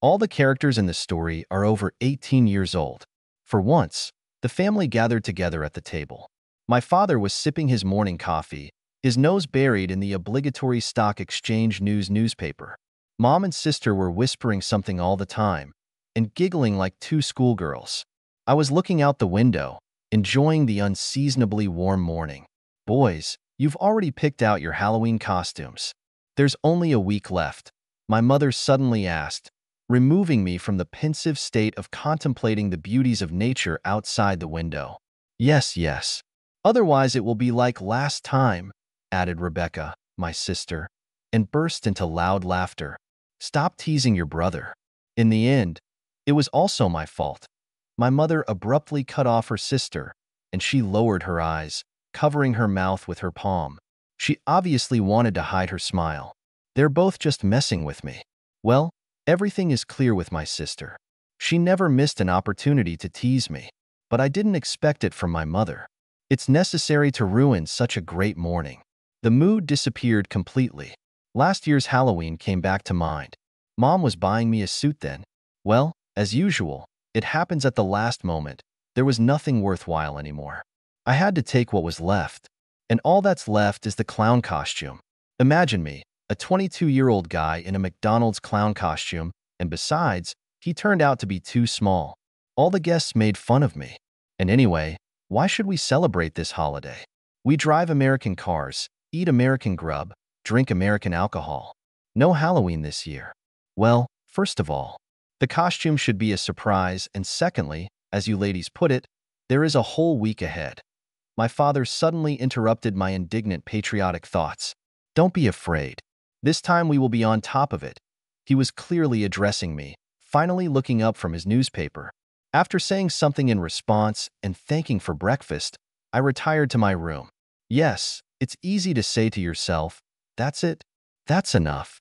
All the characters in the story are over 18 years old. For once, the family gathered together at the table. My father was sipping his morning coffee, his nose buried in the obligatory stock exchange news newspaper. Mom and sister were whispering something all the time and giggling like two schoolgirls. I was looking out the window, enjoying the unseasonably warm morning. Boys, you've already picked out your Halloween costumes. There's only a week left, my mother suddenly asked, removing me from the pensive state of contemplating the beauties of nature outside the window. Yes, yes. Otherwise it will be like last time, added Rebecca, my sister, and burst into loud laughter. Stop teasing your brother. In the end, it was also my fault. My mother abruptly cut off her sister, and she lowered her eyes, covering her mouth with her palm. She obviously wanted to hide her smile. They're both just messing with me. Well, everything is clear with my sister. She never missed an opportunity to tease me, but I didn't expect it from my mother. It's necessary to ruin such a great morning. The mood disappeared completely. Last year's Halloween came back to mind. Mom was buying me a suit then. Well, as usual, it happens at the last moment. There was nothing worthwhile anymore. I had to take what was left, and all that's left is the clown costume. Imagine me, a 22-year-old guy in a McDonald's clown costume, and besides, he turned out to be too small. All the guests made fun of me. And anyway, why should we celebrate this holiday? We drive American cars, eat American grub, drink American alcohol. No Halloween this year. Well, first of all, the costume should be a surprise, and secondly, as you ladies put it, there is a whole week ahead. My father suddenly interrupted my indignant patriotic thoughts. Don't be afraid. This time we will be on top of it. He was clearly addressing me, finally looking up from his newspaper. After saying something in response and thanking for breakfast, I retired to my room. Yes, it's easy to say to yourself, that's it, that's enough.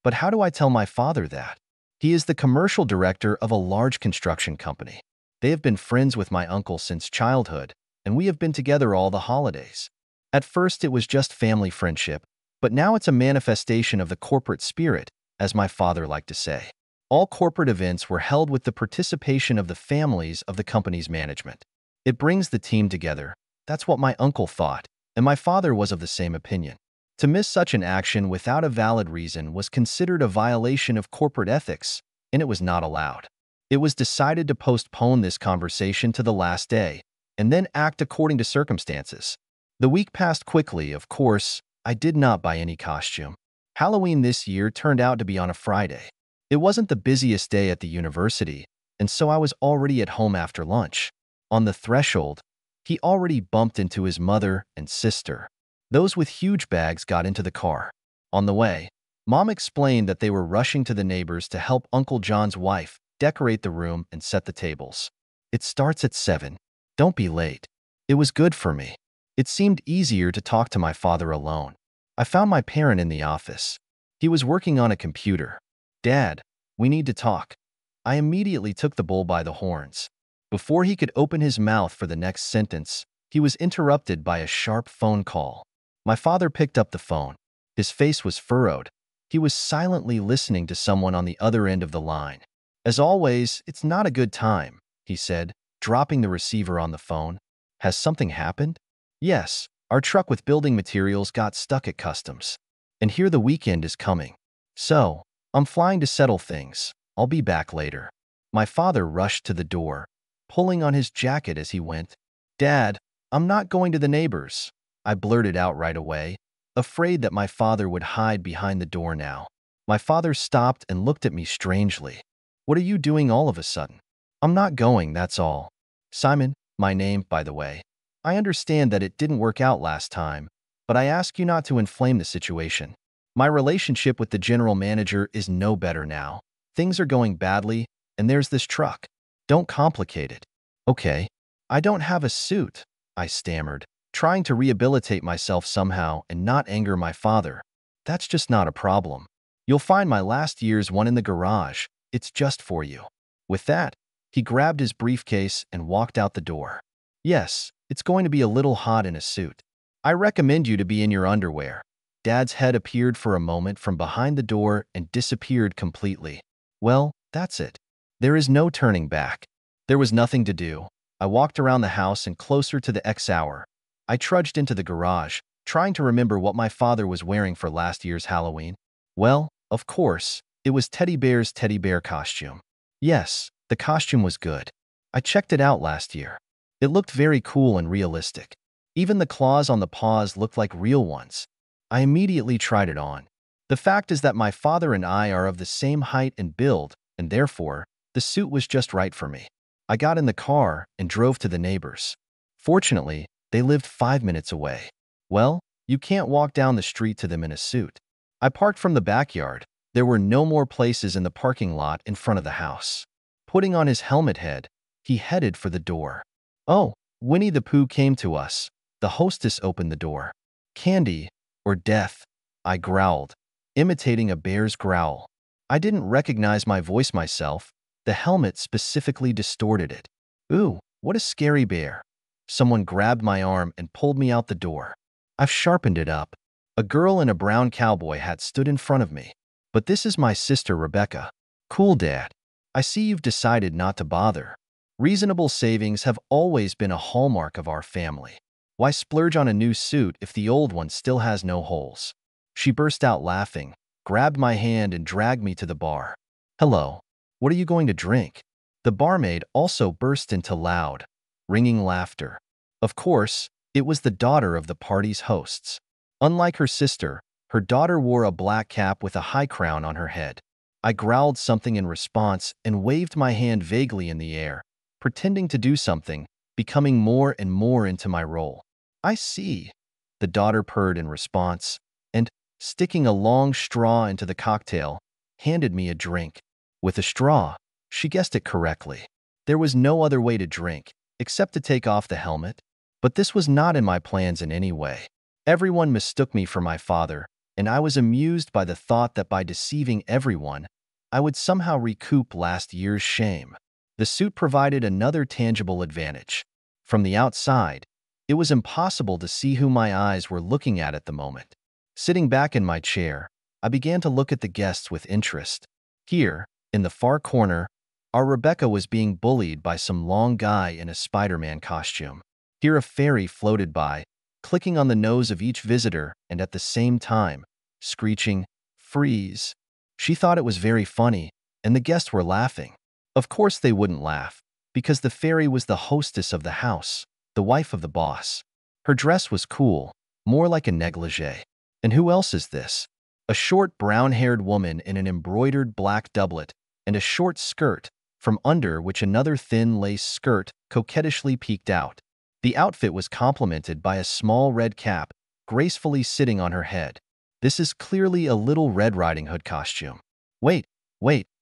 But how do I tell my father that? He is the commercial director of a large construction company. They have been friends with my uncle since childhood, and we have been together all the holidays. At first it was just family friendship, but now it's a manifestation of the corporate spirit, as my father liked to say. All corporate events were held with the participation of the families of the company's management. It brings the team together. That's what my uncle thought, and my father was of the same opinion. To miss such an action without a valid reason was considered a violation of corporate ethics, and it was not allowed. It was decided to postpone this conversation to the last day, and then act according to circumstances. The week passed quickly, of course. I did not buy any costume. Halloween this year turned out to be on a Friday. It wasn't the busiest day at the university, and so I was already at home after lunch. On the threshold, he already bumped into his mother and sister. Those with huge bags got into the car. On the way, Mom explained that they were rushing to the neighbors to help Uncle John's wife decorate the room and set the tables. It starts at 7. Don't be late. It was good for me. It seemed easier to talk to my father alone. I found my parent in the office. He was working on a computer. Dad, we need to talk. I immediately took the bull by the horns. Before he could open his mouth for the next sentence, he was interrupted by a sharp phone call. My father picked up the phone. His face was furrowed. He was silently listening to someone on the other end of the line. As always, it's not a good time, he said, dropping the receiver on the phone. Has something happened? Yes, our truck with building materials got stuck at customs. And here the weekend is coming. So, I'm flying to settle things. I'll be back later. My father rushed to the door, pulling on his jacket as he went. Dad, I'm not going to the neighbors, I blurted out right away, afraid that my father would hide behind the door now. My father stopped and looked at me strangely. What are you doing all of a sudden? I'm not going, that's all. Simon, my name, by the way. I understand that it didn't work out last time, but I ask you not to inflame the situation. My relationship with the general manager is no better now. Things are going badly, and there's this truck. Don't complicate it. Okay. I don't have a suit, I stammered, trying to rehabilitate myself somehow and not anger my father. That's just not a problem. You'll find my last year's one in the garage. It's just for you. With that, he grabbed his briefcase and walked out the door. Yes, it's going to be a little hot in a suit. I recommend you to be in your underwear. Dad's head appeared for a moment from behind the door and disappeared completely. Well, That's it. There is no turning back. There was nothing to do. I walked around the house and closer to the X hour. I trudged into the garage, trying to remember what my father was wearing for last year's Halloween. Well, of course, it was Teddy Bear's teddy bear costume. Yes, the costume was good. I checked it out last year. It looked very cool and realistic. Even the claws on the paws looked like real ones. I immediately tried it on. The fact is that my father and I are of the same height and build, and therefore, the suit was just right for me. I got in the car and drove to the neighbors. Fortunately, they lived 5 minutes away. Well, you can't walk down the street to them in a suit. I parked from the backyard. There were no more places in the parking lot in front of the house. Putting on his helmet head, he headed for the door. Oh, Winnie the Pooh came to us. The hostess opened the door. Candy, or death, I growled, imitating a bear's growl. I didn't recognize my voice myself. The helmet specifically distorted it. Ooh, what a scary bear. Someone grabbed my arm and pulled me out the door. I've sharpened it up. A girl in a brown cowboy hat stood in front of me. But this is my sister, Rebecca. Cool, Dad. I see you've decided not to bother. Reasonable savings have always been a hallmark of our family. Why splurge on a new suit if the old one still has no holes? She burst out laughing, grabbed my hand and dragged me to the bar. Hello. What are you going to drink? The barmaid also burst into loud, ringing laughter. Of course, it was the daughter of the party's hosts. Unlike her sister, her daughter wore a black cap with a high crown on her head. I growled something in response and waved my hand vaguely in the air, pretending to do something, becoming more and more into my role. I see, the daughter purred in response, and, sticking a long straw into the cocktail, handed me a drink. With a straw, she guessed it correctly. There was no other way to drink, except to take off the helmet. But this was not in my plans in any way. Everyone mistook me for my father, and I was amused by the thought that by deceiving everyone, I would somehow recoup last year's shame. The suit provided another tangible advantage. From the outside, it was impossible to see who my eyes were looking at the moment. Sitting back in my chair, I began to look at the guests with interest. Here, in the far corner, our Rebecca was being bullied by some long guy in a Spider-Man costume. Here a fairy floated by, clicking on the nose of each visitor and at the same time, screeching, "Freeze." She thought it was very funny, and the guests were laughing. Of course they wouldn't laugh, because the fairy was the hostess of the house, the wife of the boss. Her dress was cool, more like a negligee. And who else is this? A short brown-haired woman in an embroidered black doublet and a short skirt, from under which another thin lace skirt coquettishly peeked out. The outfit was complemented by a small red cap gracefully sitting on her head. This is clearly a Little Red Riding Hood costume. Wait,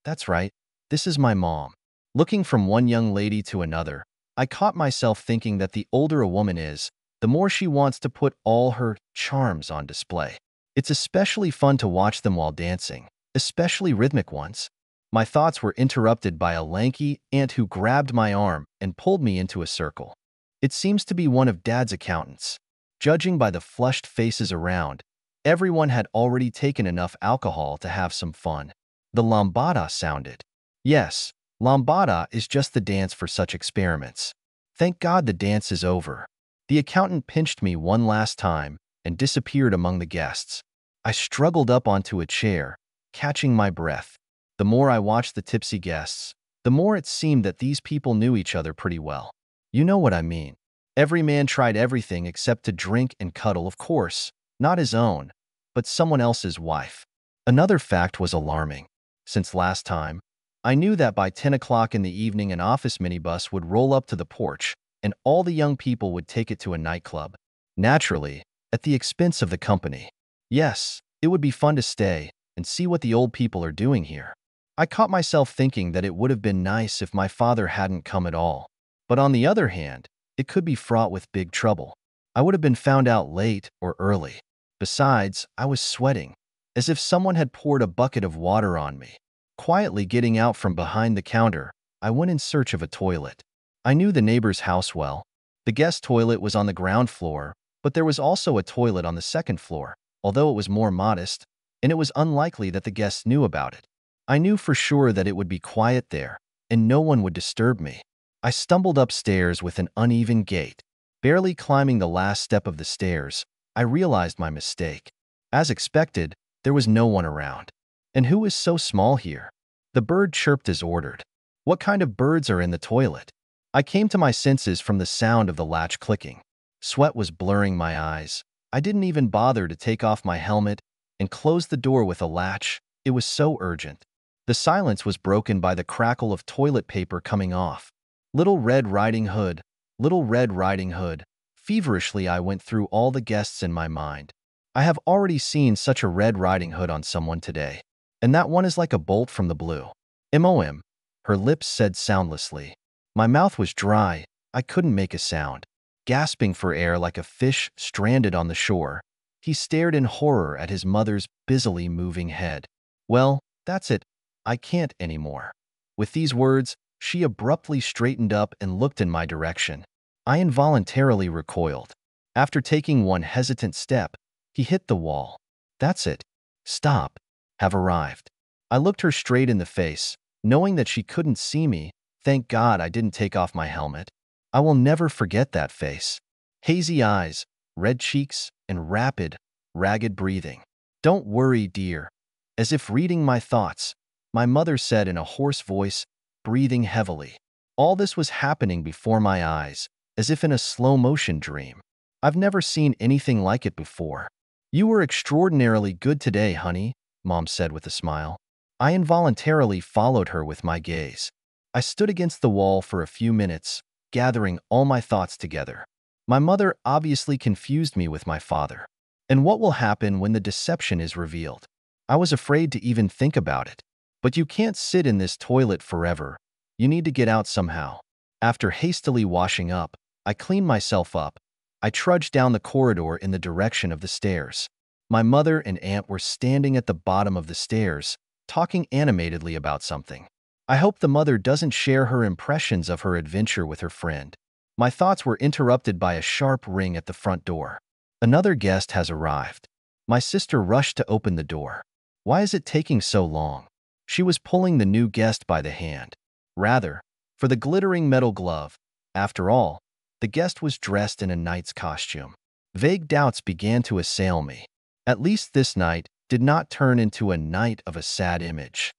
that's right. This is my mom. Looking from one young lady to another, I caught myself thinking that the older a woman is, the more she wants to put all her charms on display. It's especially fun to watch them while dancing, especially rhythmic ones. My thoughts were interrupted by a lanky aunt who grabbed my arm and pulled me into a circle. It seems to be one of Dad's accountants. Judging by the flushed faces around, everyone had already taken enough alcohol to have some fun. The lambada sounded. Yes, lambada is just the dance for such experiments. Thank God the dance is over. The accountant pinched me one last time and disappeared among the guests. I struggled up onto a chair, catching my breath. The more I watched the tipsy guests, the more it seemed that these people knew each other pretty well. You know what I mean. Every man tried everything except to drink and cuddle, of course, not his own, but someone else's wife. Another fact was alarming. Since last time, I knew that by 10 o'clock in the evening an office minibus would roll up to the porch and all the young people would take it to a nightclub. Naturally, at the expense of the company. Yes, it would be fun to stay and see what the old people are doing here. I caught myself thinking that it would have been nice if my father hadn't come at all. But on the other hand, it could be fraught with big trouble. I would have been found out late or early. Besides, I was sweating, as if someone had poured a bucket of water on me. Quietly getting out from behind the counter, I went in search of a toilet. I knew the neighbor's house well. The guest toilet was on the ground floor, but there was also a toilet on the second floor, although it was more modest, and it was unlikely that the guests knew about it. I knew for sure that it would be quiet there, and no one would disturb me. I stumbled upstairs with an uneven gait. Barely climbing the last step of the stairs, I realized my mistake. As expected, there was no one around. And who is so small here? The bird chirped as ordered. What kind of birds are in the toilet? I came to my senses from the sound of the latch clicking. Sweat was blurring my eyes. I didn't even bother to take off my helmet and close the door with a latch. It was so urgent. The silence was broken by the crackle of toilet paper coming off. Little Red Riding Hood, Little Red Riding Hood. Feverishly, I went through all the guests in my mind. I have already seen such a Red Riding Hood on someone today, and that one is like a bolt from the blue. M.O.M., her lips said soundlessly. My mouth was dry. I couldn't make a sound. Gasping for air like a fish stranded on the shore, he stared in horror at his mother's busily moving head. Well, that's it. I can't anymore. With these words, she abruptly straightened up and looked in my direction. I involuntarily recoiled. After taking one hesitant step, he hit the wall. That's it. Stop. Have arrived. I looked her straight in the face, knowing that she couldn't see me. Thank God I didn't take off my helmet. I will never forget that face. Hazy eyes, red cheeks, and rapid, ragged breathing. Don't worry, dear. As if reading my thoughts, my mother said in a hoarse voice, breathing heavily. All this was happening before my eyes, as if in a slow-motion dream. I've never seen anything like it before. You were extraordinarily good today, honey, Mom said with a smile. I involuntarily followed her with my gaze. I stood against the wall for a few minutes, gathering all my thoughts together. My mother obviously confused me with my father. And what will happen when the deception is revealed? I was afraid to even think about it. But you can't sit in this toilet forever. You need to get out somehow. After hastily washing up, I cleaned myself up. I trudged down the corridor in the direction of the stairs. My mother and aunt were standing at the bottom of the stairs, talking animatedly about something. I hope the mother doesn't share her impressions of her adventure with her friend. My thoughts were interrupted by a sharp ring at the front door. Another guest has arrived. My sister rushed to open the door. Why is it taking so long? She was pulling the new guest by the hand. Rather, for the glittering metal glove. After all, the guest was dressed in a knight's costume. Vague doubts began to assail me. At least this night did not turn into a night of a sad image.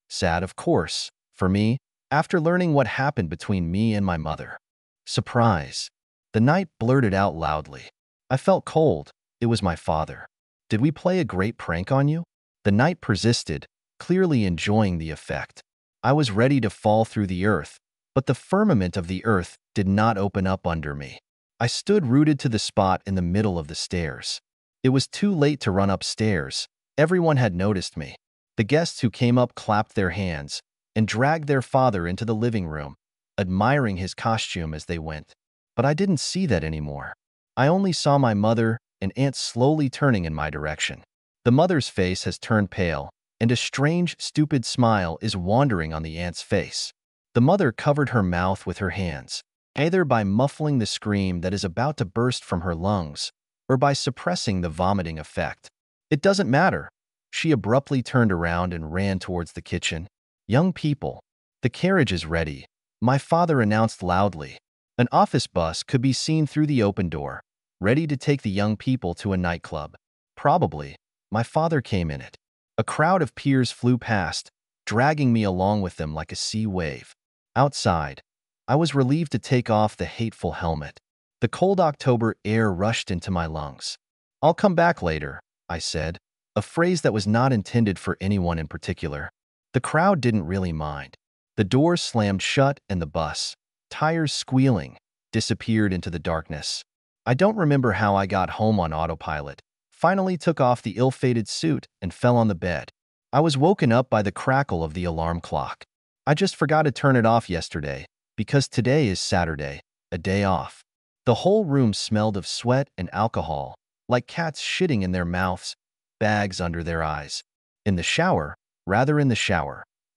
Sad, of course, for me, after learning what happened between me and my mother. Surprise. The knight blurted out loudly. I felt cold. It was my father. Did we play a great prank on you? The knight persisted, clearly enjoying the effect. I was ready to fall through the earth, but the firmament of the earth did not open up under me. I stood rooted to the spot in the middle of the stairs. It was too late to run upstairs. Everyone had noticed me. The guests who came up clapped their hands and dragged their father into the living room, admiring his costume as they went. But I didn't see that anymore. I only saw my mother and aunt slowly turning in my direction. The mother's face has turned pale, and a strange, stupid smile is wandering on the aunt's face. The mother covered her mouth with her hands, either by muffling the scream that is about to burst from her lungs, or by suppressing the vomiting effect. It doesn't matter. She abruptly turned around and ran towards the kitchen. Young people, the carriage is ready, my father announced loudly. An office bus could be seen through the open door, ready to take the young people to a nightclub. Probably, my father came in it. A crowd of peers flew past, dragging me along with them like a sea wave. Outside, I was relieved to take off the hateful helmet. The cold October air rushed into my lungs. I'll come back later, I said, a phrase that was not intended for anyone in particular. The crowd didn't really mind. The doors slammed shut and the bus, tires squealing, disappeared into the darkness. I don't remember how I got home on autopilot, finally took off the ill-fated suit and fell on the bed. I was woken up by the crackle of the alarm clock. I just forgot to turn it off yesterday, because today is Saturday, a day off. The whole room smelled of sweat and alcohol, like cats shitting in their mouths, bags under their eyes. In the shower,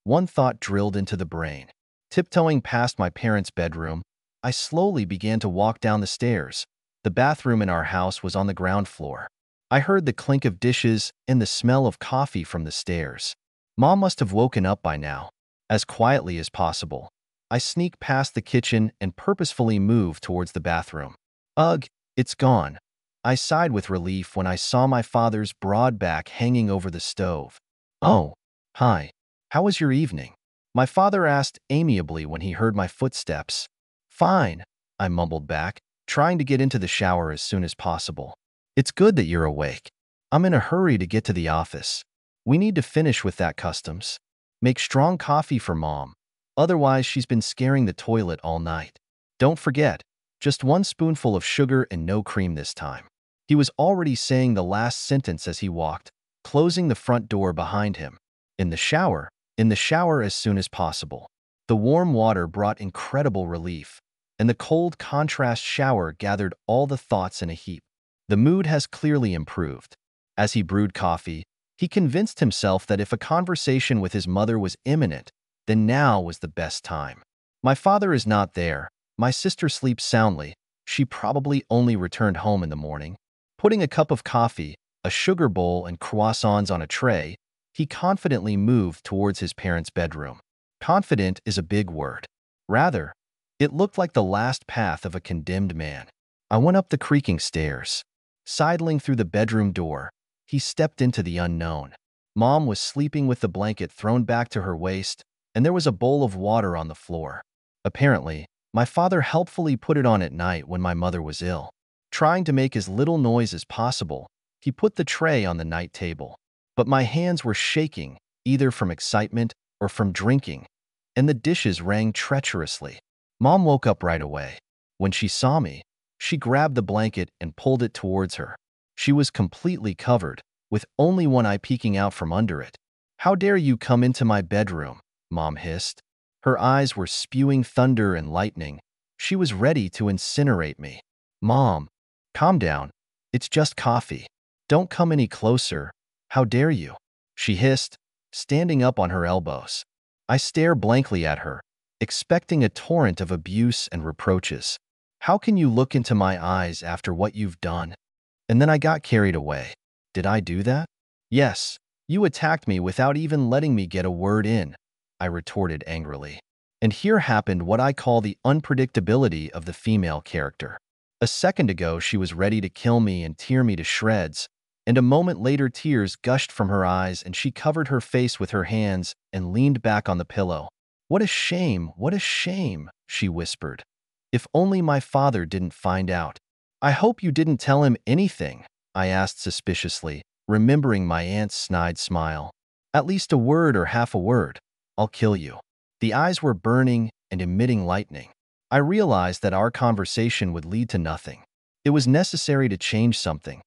one thought drilled into the brain. Tiptoeing past my parents' bedroom, I slowly began to walk down the stairs. The bathroom in our house was on the ground floor. I heard the clink of dishes and the smell of coffee from the stairs. Mom must have woken up by now. As quietly as possible, I sneak past the kitchen and purposefully move towards the bathroom. Ugh, it's gone. I sighed with relief when I saw my father's broad back hanging over the stove. Oh, hi. How was your evening? My father asked amiably when he heard my footsteps. Fine, I mumbled back, trying to get into the shower as soon as possible. It's good that you're awake. I'm in a hurry to get to the office. We need to finish with that customs. Make strong coffee for Mom. Otherwise, she's been scaring the toilet all night. Don't forget, just 1 spoonful of sugar and no cream this time. He was already saying the last sentence as he walked, closing the front door behind him. In the shower as soon as possible. The warm water brought incredible relief, and the cold contrast shower gathered all the thoughts in a heap. The mood has clearly improved. As he brewed coffee, he convinced himself that if a conversation with his mother was imminent, then now was the best time. My father is not there. My sister sleeps soundly. She probably only returned home in the morning. Putting a cup of coffee, a sugar bowl, and croissants on a tray, he confidently moved towards his parents' bedroom. Confident is a big word. Rather, it looked like the last path of a condemned man. I went up the creaking stairs. Sidling through the bedroom door, he stepped into the unknown. Mom was sleeping with the blanket thrown back to her waist, and there was a bowl of water on the floor. Apparently, my father helpfully put it on at night when my mother was ill. Trying to make as little noise as possible, he put the tray on the night table. But my hands were shaking, either from excitement or from drinking, and the dishes rang treacherously. Mom woke up right away. When she saw me, she grabbed the blanket and pulled it towards her. She was completely covered, with only one eye peeking out from under it. "How dare you come into my bedroom?" Mom hissed. Her eyes were spewing thunder and lightning. She was ready to incinerate me. "Mom, calm down. It's just coffee. Don't come any closer. How dare you?" she hissed, standing up on her elbows. I stared blankly at her, expecting a torrent of abuse and reproaches. "How can you look into my eyes after what you've done?" And then I got carried away. Did I do that? Yes, you attacked me without even letting me get a word in, I retorted angrily. And here happened what I call the unpredictability of the female character. A second ago, she was ready to kill me and tear me to shreds, and a moment later tears gushed from her eyes and she covered her face with her hands and leaned back on the pillow. What a shame, she whispered. If only my father didn't find out. I hope you didn't tell him anything, I asked suspiciously, remembering my aunt's snide smile. At least a word or half a word. I'll kill you. The eyes were burning and emitting lightning. I realized that our conversation would lead to nothing. It was necessary to change something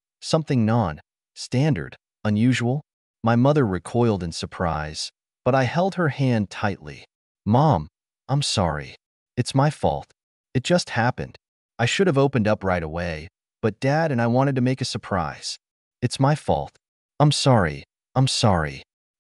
non-standard, unusual. My mother recoiled in surprise, but I held her hand tightly. "Mom, I'm sorry. It's my fault. It just happened. I should have opened up right away, but Dad and I wanted to make a surprise. It's my fault. I'm sorry.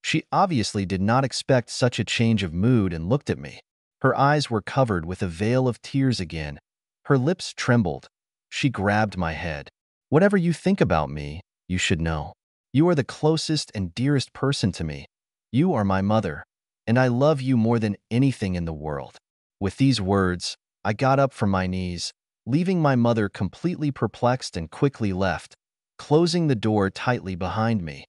She obviously did not expect such a change of mood and looked at me. Her eyes were covered with a veil of tears again. Her lips trembled. She grabbed my head. "Whatever you think about me, you should know. You are the closest and dearest person to me. You are my mother, and I love you more than anything in the world." With these words, I got up from my knees, leaving my mother completely perplexed and quickly left, closing the door tightly behind me.